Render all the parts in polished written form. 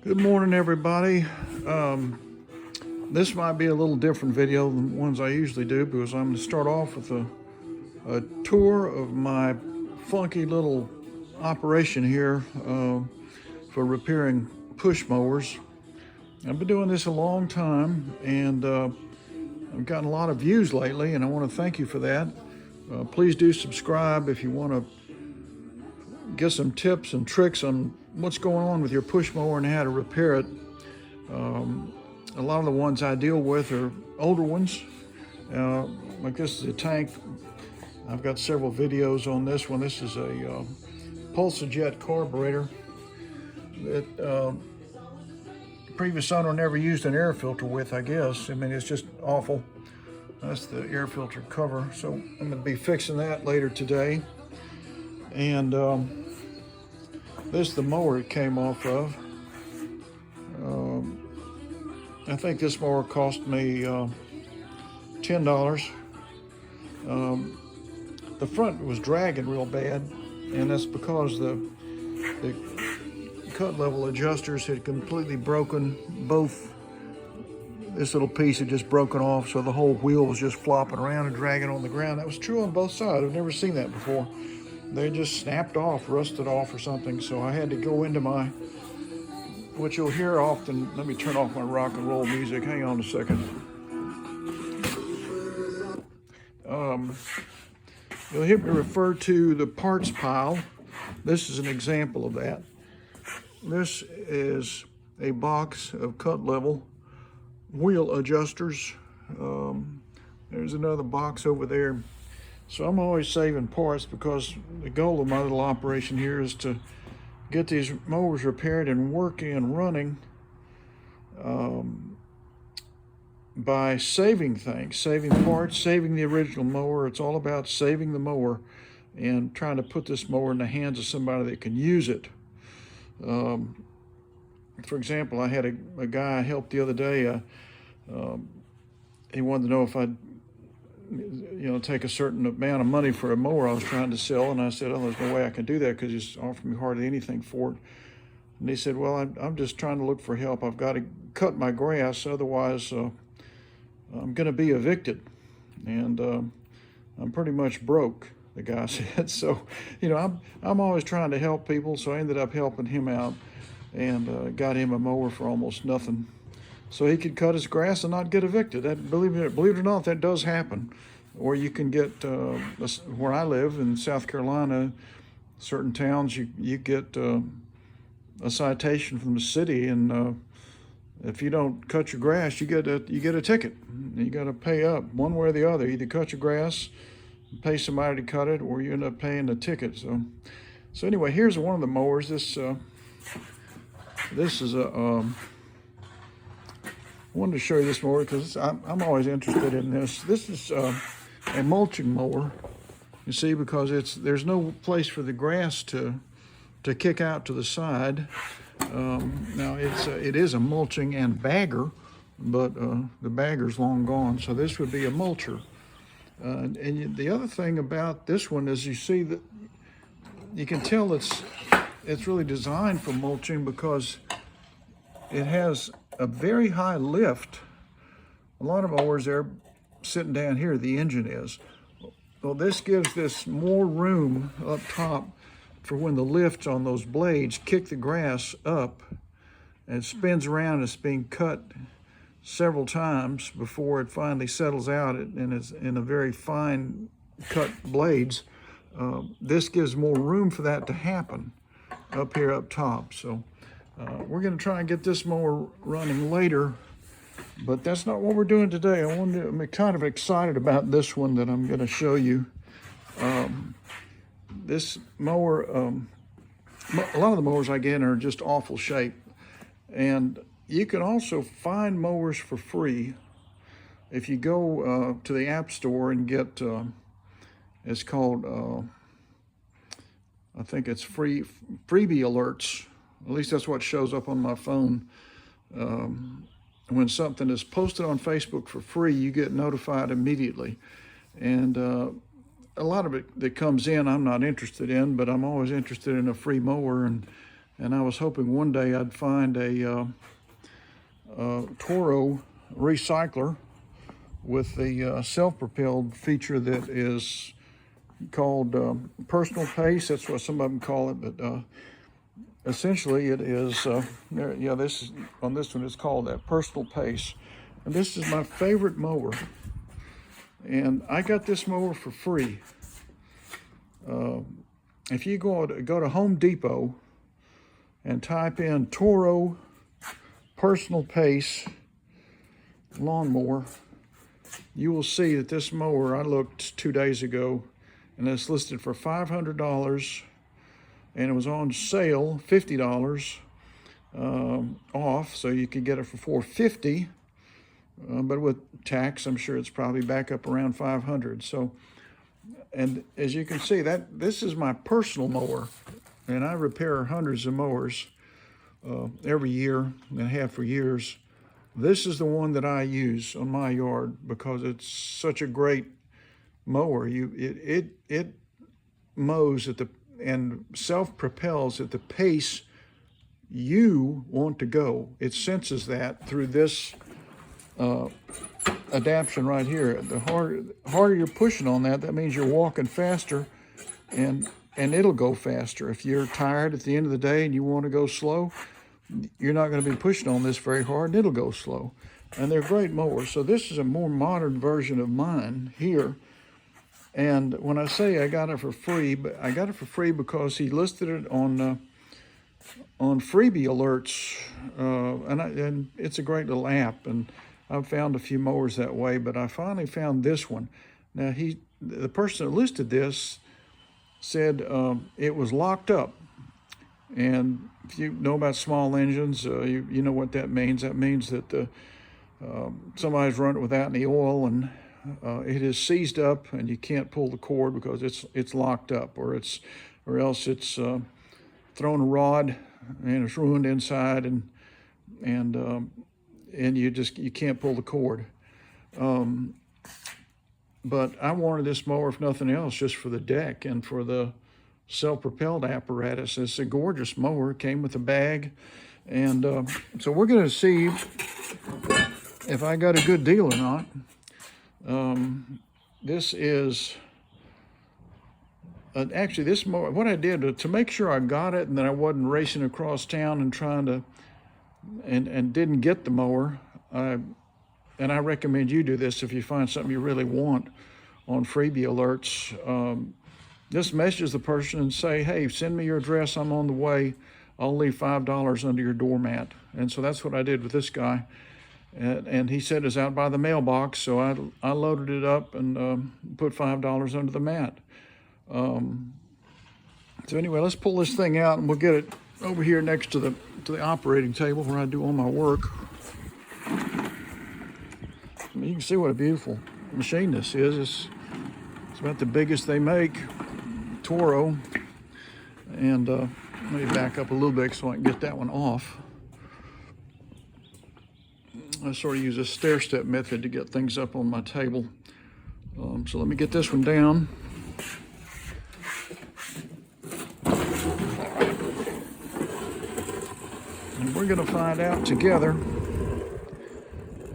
Good morning, everybody. This might be a little different video than the ones I usually do because I'm going to start off with a tour of my funky little operation here for repairing push mowers. I've been doing this a long time, and I've gotten a lot of views lately, and I want to thank you for that. Please do subscribe if you want to get some tips and tricks on what's going on with your push mower and how to repair it. A lot of the ones I deal with are older ones. Like this is a tank. I've got several videos on this one. This is a Pulsajet carburetor that the previous owner never used an air filter with, I guess. I mean, it's just awful. That's the air filter cover. So I'm going to be fixing that later today. And this is the mower it came off of. I think this mower cost me $10. The front was dragging real bad, and that's because the cut level adjusters had completely broken. Both, this little piece had just broken off, so the whole wheel was just flopping around and dragging on the ground. That was true on both sides. I've never seen that before. They just snapped off, rusted off or something, so I had to go into my, what you'll hear often. Let me turn off my rock and roll music. Hang on a second. You'll hear me refer to the parts pile. This is an example of that. This is a box of cut level wheel adjusters. There's another box over there. So I'm always saving parts because the goal of my little operation here is to get these mowers repaired and working and running by saving things, saving parts, saving the original mower. It's all about saving the mower and trying to put this mower in the hands of somebody that can use it. For example, I had a guy I helped the other day. He wanted to know if I'd take a certain amount of money for a mower I was trying to sell, and I said, "Oh, there's no way I can do that because he's offered me hardly anything for it." And he said, "Well, I'm just trying to look for help. I've got to cut my grass, otherwise I'm going to be evicted, and I'm pretty much broke." The guy said. So, I'm always trying to help people, so I ended up helping him out and got him a mower for almost nothing, so he could cut his grass and not get evicted. That, believe it or not, that does happen. Or you can get, where I live in South Carolina, certain towns, you get a citation from the city, and if you don't cut your grass, you get a ticket. You got to pay up one way or the other. Either cut your grass, pay somebody to cut it, or you end up paying the ticket. So anyway, here's one of the mowers. This is a I wanted to show you this mower because I'm always interested in this. This is a mulching mower, you see, because there's no place for the grass to kick out to the side. Now it is a mulching and bagger, but the bagger's long gone, so this would be a mulcher. And the other thing about this one is you see that you can tell it's really designed for mulching because it has a very high lift. A lot of mowers, they're sitting down here, the engine is. Well, this gives this more room up top for when the lifts on those blades kick the grass up, and it spins around. It's being cut several times before it finally settles out and it's in a very fine cut blades. This gives more room for that to happen up here up top. So we're going to try and get this mower running later, but that's not what we're doing today. I'm kind of excited about this one that I'm going to show you. This mower, a lot of the mowers I get are just awful shape, and you can also find mowers for free if you go to the App Store and get, it's called, I think it's freebie alerts. At least that's what shows up on my phone. When something is posted on Facebook for free, you get notified immediately. And a lot of it that comes in, I'm not interested in, but I'm always interested in a free mower, and and I was hoping one day I'd find a TORO recycler with the self-propelled feature that is called personal pace. That's what some of them call it, but essentially it is, yeah, this is, on this one it's called that, personal pace. And this is my favorite mower. And I got this mower for free. If you go to Home Depot and type in TORO personal pace lawnmower, you will see that this mower, I looked 2 days ago, and it's listed for $500, and it was on sale, $50 off, so you could get it for $450, but with tax, I'm sure it's probably back up around $500. So, and as you can see, that this is my personal mower, and I repair hundreds of mowers every year and have for years. This is the one that I use on my yard because it's such a great mower. It mows at the and self-propels at the pace you want to go. It senses that through this adaptation right here. The harder you're pushing on that, that means you're walking faster, and it'll go faster. If you're tired at the end of the day and you want to go slow, you're not going to be pushing on this very hard, and it'll go slow. And they're great mowers. So this is a more modern version of mine here. And when I say I got it for free, but I got it for free because he listed it on freebie alerts, and it's a great little app. And I've found a few mowers that way, but I finally found this one. Now the person that listed this said it was locked up. And if you know about small engines, you know what that means. That means that somebody's run it without any oil, and it is seized up, and you can't pull the cord because it's locked up, or else it's thrown a rod and it's ruined inside, and you can't pull the cord. But I wanted this mower, if nothing else, just for the deck and for the self-propelled apparatus. It's a gorgeous mower. It came with a bag, and so we're going to see if I got a good deal or not. This is actually this mower. What I did to make sure I got it and that I wasn't racing across town and trying to and didn't get the mower. And I recommend you do this if you find something you really want on freebie alerts. Just message the person and say, hey, send me your address, I'm on the way. I'll leave $5 under your doormat. And so that's what I did with this guy. And he said it's out by the mailbox, so I loaded it up and put $5 under the mat. So anyway, let's pull this thing out and we'll get it over here next to the operating table where I do all my work. You can see what a beautiful machine this is. It's about the biggest they make, TORO. And let me back up a little bit so I can get that one off. I sort of use a stair-step method to get things up on my table. So let me get this one down. And we're going to find out together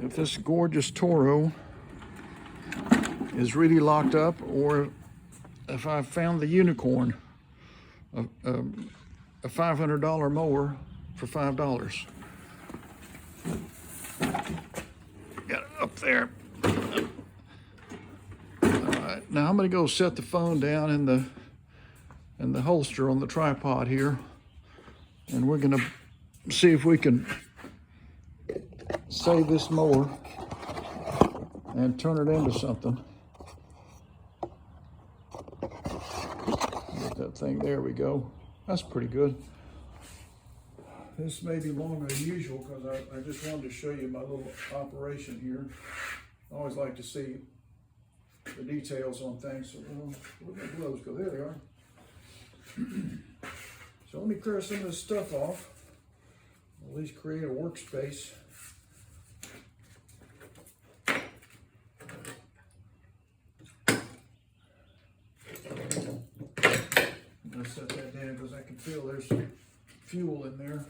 if this gorgeous TORO is really locked up, or if I found the unicorn, a $500 mower for $5. Got it up there. All right, now I'm going to go set the phone down in the holster on the tripod here, and we're going to see if we can save this mower and turn it into something. Get that thing, there we go. That's pretty good. This may be longer than usual because I just wanted to show you my little operation here. I always like to see the details on things. So where'd my gloves go? There they are. So let me clear some of this stuff off. At least create a workspace. I'm gonna set that down because I can feel there's fuel in there.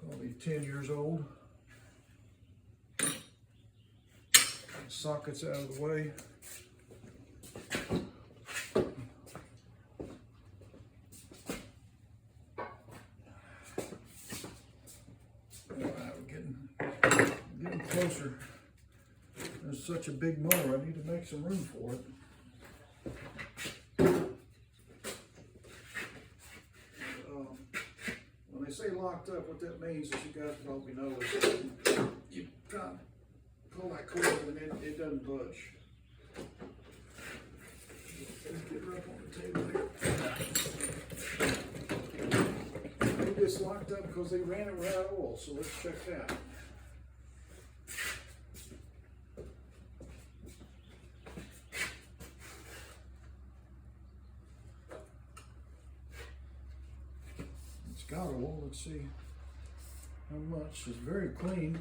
Probably 10 years old. Sockets out of the way. Alright, we're getting closer. There's such a big mower, I need to make some room for it. When they say locked up, what that means is, you guys probably know, is you try to pull that cord and it doesn't budge. Get her up on the table here. Maybe it's locked up because they ran it without oil, so let's check that. It's got oil, let's see how much. It's very clean.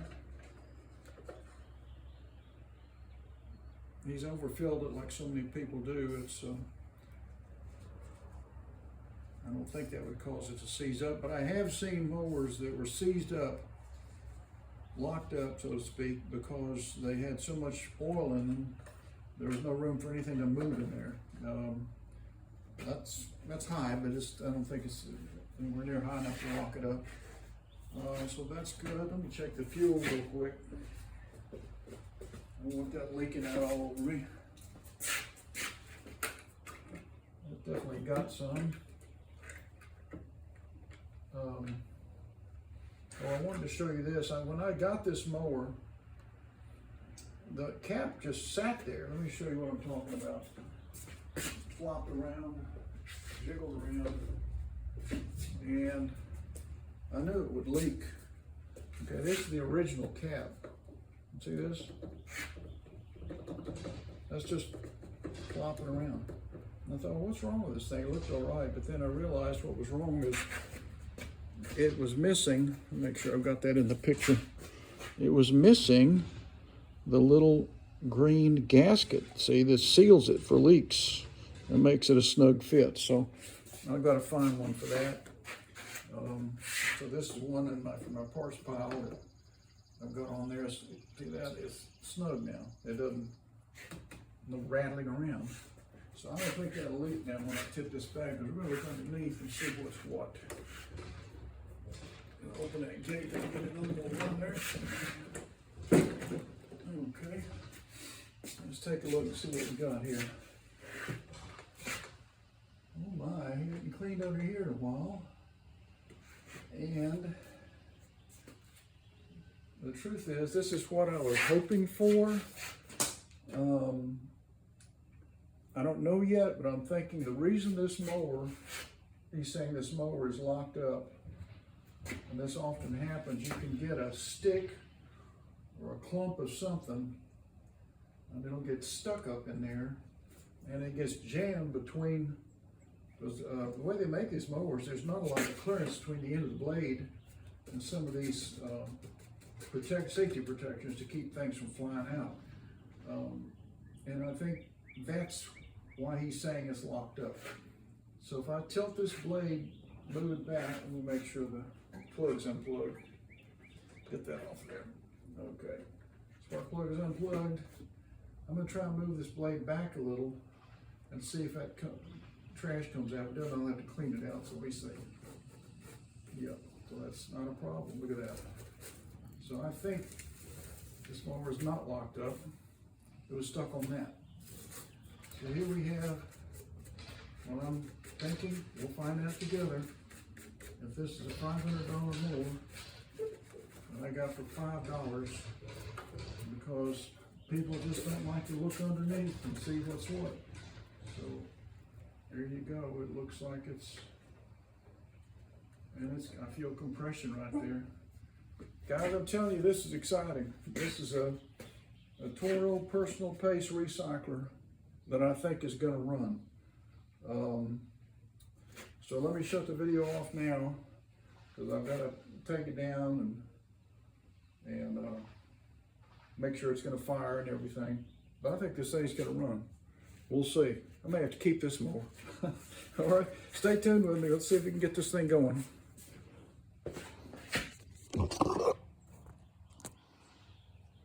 He's overfilled it like so many people do. It's I don't think that would cause it to seize up, but I have seen mowers that were seized up, locked up, so to speak, because they had so much oil in them, there was no room for anything to move in there. That's high, but I don't think it's anywhere near high enough to lock it up. So that's good. Let me check the fuel real quick. I don't want that leaking out all over me. It definitely got some. I wanted to show you this. When I got this mower, the cap just sat there. Let me show you what I'm talking about. Flopped around, jiggled around, and I knew it would leak. Okay, this is the original cap. See this? That's just flopping around. And I thought, well, what's wrong with this thing? It looked all right, but then I realized what was wrong is it was missing. Make sure I've got that in the picture. It was missing the little green gasket. See, this seals it for leaks and makes it a snug fit. So I've got to find one for that. So this is one in from my parts pile that I've got on there. See that? It's snug now. It doesn't, no rattling around. So I don't think that'll leak now when I tip this back. Because we're going to look underneath and see what's what. Open that gate and get it a little more run there. Okay. Let's take a look and see what we got here. Oh my, he hasn't cleaned over here in a while. And the truth is, this is what I was hoping for. I don't know yet, but I'm thinking the reason this mower, he's saying this mower is locked up, and this often happens, you can get a stick or a clump of something, and it'll get stuck up in there, and it gets jammed between, because the way they make these mowers, there's not a lot of clearance between the end of the blade and some of these safety protections to keep things from flying out. And I think that's why he's saying it's locked up. So if I tilt this blade, move it back, and we'll make sure the plug's unplugged. Get that off there. Okay. Spark plug is unplugged. I'm going to try and move this blade back a little and see if that trash comes out. It doesn't, I'll have to clean it out, so we see. Yep, so that's not a problem. Look at that. So I think this mower is not locked up. It was stuck on that. So here we have what I'm thinking. We'll find out together if this is a $500 mower that I got for $5, because people just don't like to look underneath and see what's what. So there you go. It looks like it's, and it's, I feel compression right there. Guys, I'm telling you, this is exciting. This is a TORO personal pace recycler that I think is going to run. So let me shut the video off now, because I've got to take it down and make sure it's going to fire and everything. But I think this thing's going to run. We'll see. I may have to keep this mower. All right, stay tuned with me. Let's see if we can get this thing going.